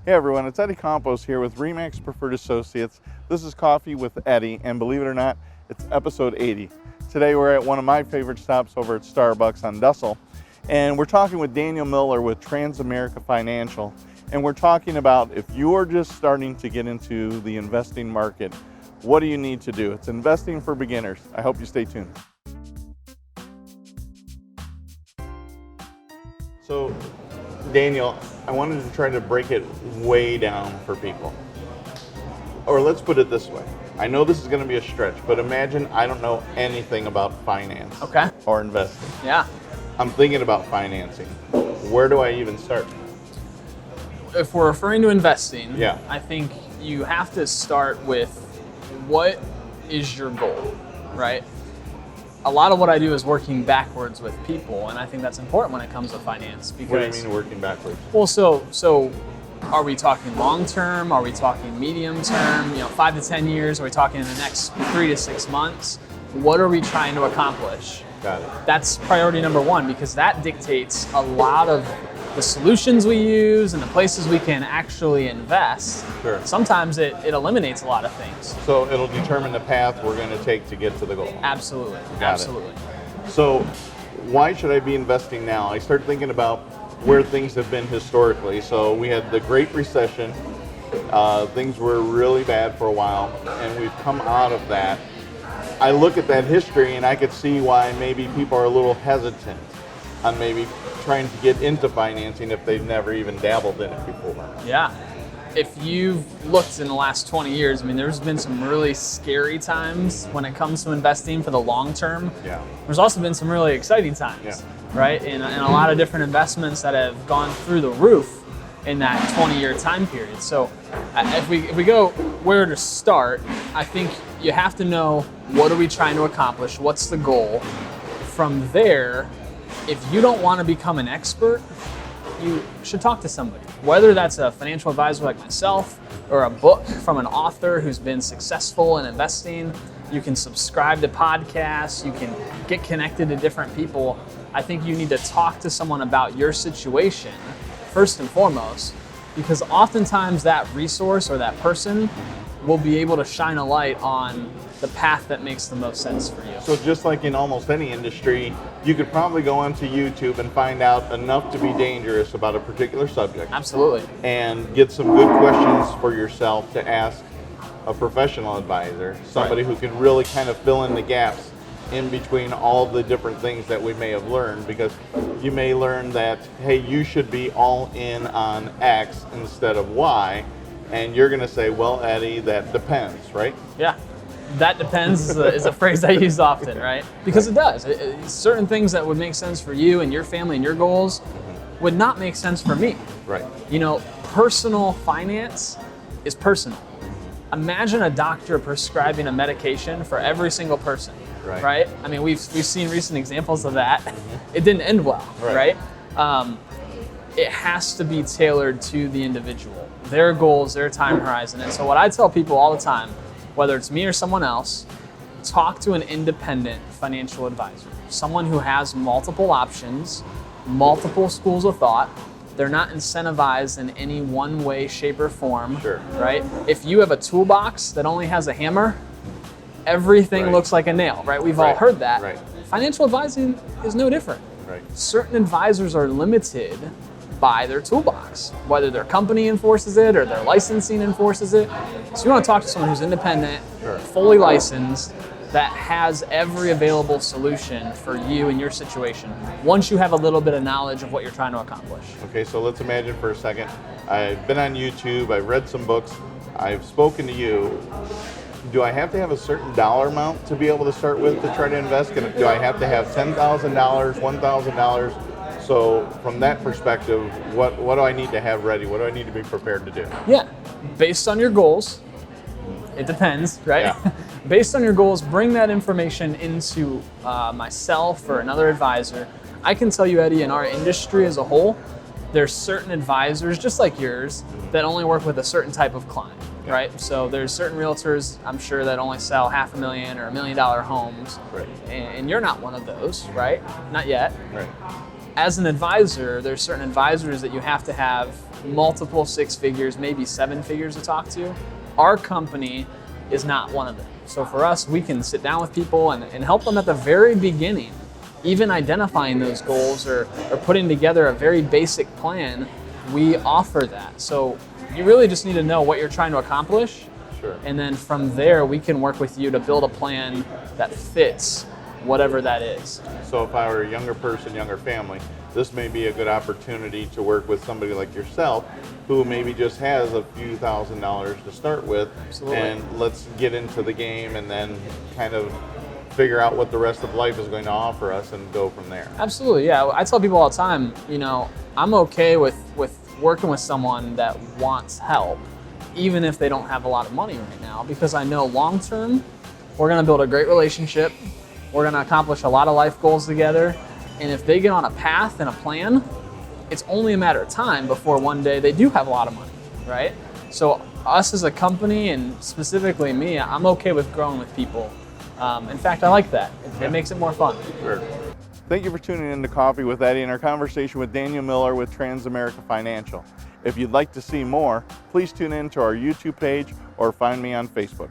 Hey everyone, it's Eddie Campos here with REMAX Preferred Associates. This is Coffee with Eddie, and believe it or not, it's episode 80. Today we're at one of my favorite stops over at Starbucks on Dussel, and we're talking with Daniel Miller with TransAmerica Financial, and we're talking about if you're just starting to get into the investing market, what do you need to do? It's investing for beginners. I hope you stay tuned. So, Daniel, I wanted to try to break it way down for people. Or let's put it this way. I know this is going to be a stretch, but imagine I don't know anything about finance or investing. Yeah. I'm thinking about financing. Where do I even start? If we're referring to investing, Yeah. I think you have to start with what is your goal, right? A lot of what I do is working backwards with people, and I think that's important when it comes to finance. Because, What do you mean working backwards? Well, so are we talking long term? Are we talking medium term? 5 to 10 years? Are we talking in the next 3 to 6 months? What are we trying to accomplish? Got it. That's priority number one, because that dictates a lot of the solutions we use and the places we can actually invest. Sure. Sometimes it eliminates a lot of things. So it'll determine the path we're going to take to get to the goal. Absolutely. Got Absolutely. it. So why should I be investing now? I start thinking about where things have been historically. So we had the Great Recession. Things were really bad for a while, and we've come out of that. I look at that history and I could see why maybe people are a little hesitant on maybe trying to get into financing if they've never even dabbled in it before. Yeah. If you've looked in the last 20 years, there's been some really scary times when it comes to investing for the long term. Yeah. There's also been some really exciting times, right? And a lot of different investments that have gone through the roof in that 20-year time period. So if we go where to start, I think you have to know, what are we trying to accomplish? What's the goal? From there, if you don't want to become an expert, you should talk to somebody. Whether that's a financial advisor like myself or a book from an author who's been successful in investing. You can subscribe to podcasts. You can get connected to different people. I think you need to talk to someone about your situation first and foremost, because oftentimes that resource or that person will be able to shine a light on the path that makes the most sense for you. So just like in almost any industry, you could probably go onto YouTube and find out enough to be dangerous about a particular subject. Absolutely. And get some good questions for yourself to ask a professional advisor, somebody who can really kind of fill in the gaps in between all the different things that we may have learned, because you may learn that, hey, you should be all in on X instead of Y, and you're going to say, well, Eddie, that depends, right? Yeah. That depends is a phrase I use often, right? Because it does. Certain things that would make sense for you and your family and your goals would not make sense for me. Right. Personal finance is personal. Imagine a doctor prescribing a medication for every single person, right? We've seen recent examples of that. It didn't end well, right? It has to be tailored to the individual, their goals, their time horizon. And so what I tell people all the time, whether it's me or someone else, talk to an independent financial advisor, someone who has multiple options, multiple schools of thought. They're not incentivized in any one way, shape, or form, right? If you have a toolbox that only has a hammer, everything looks like a nail, right? We've all heard that. Right. Financial advising is no different. Right. Certain advisors are limited by their toolbox, whether their company enforces it or their licensing enforces it. So you want to talk to someone who's independent, fully licensed, that has every available solution for you and your situation, once you have a little bit of knowledge of what you're trying to accomplish. Okay, so let's imagine for a second, I've been on YouTube, I've read some books, I've spoken to you. Do I have to have a certain dollar amount to be able to start with to try to invest? Do I have to have $10,000, $1,000? So from that perspective, what do I need to have ready? What do I need to be prepared to do? Yeah, based on your goals, it depends, right? Yeah. Based on your goals, bring that information into myself or another advisor. I can tell you, Eddie, in our industry as a whole, there's certain advisors, just like yours, that only work with a certain type of client, right? So there's certain realtors, I'm sure, that only sell $500,000 or $1 million homes, and you're not one of those, right? Not yet. Right. as an advisor, there's certain advisors that you have to have multiple 6 figures, maybe 7 figures to talk to. Our company is not one of them. So for us, we can sit down with people and help them at the very beginning, even identifying those goals or putting together a very basic plan. We offer that. So you really just need to know what you're trying to accomplish. Sure. And then from there, we can work with you to build a plan that fits whatever that is. So if I were a younger person, younger family, this may be a good opportunity to work with somebody like yourself who maybe just has a few $1,000s to start with. Absolutely. And let's get into the game and then kind of figure out what the rest of life is going to offer us and go from there. Absolutely, yeah. I tell people all the time, I'm okay with working with someone that wants help, even if they don't have a lot of money right now, because I know long term, we're gonna build a great relationship, we're gonna accomplish a lot of life goals together, and if they get on a path and a plan, it's only a matter of time before one day they do have a lot of money, right? So us as a company, and specifically me, I'm okay with growing with people. In fact, I like that. It makes it more fun. Sure. Thank you for tuning in to Coffee with Eddie and our conversation with Daniel Miller with TransAmerica Financial. If you'd like to see more, please tune in to our YouTube page or find me on Facebook.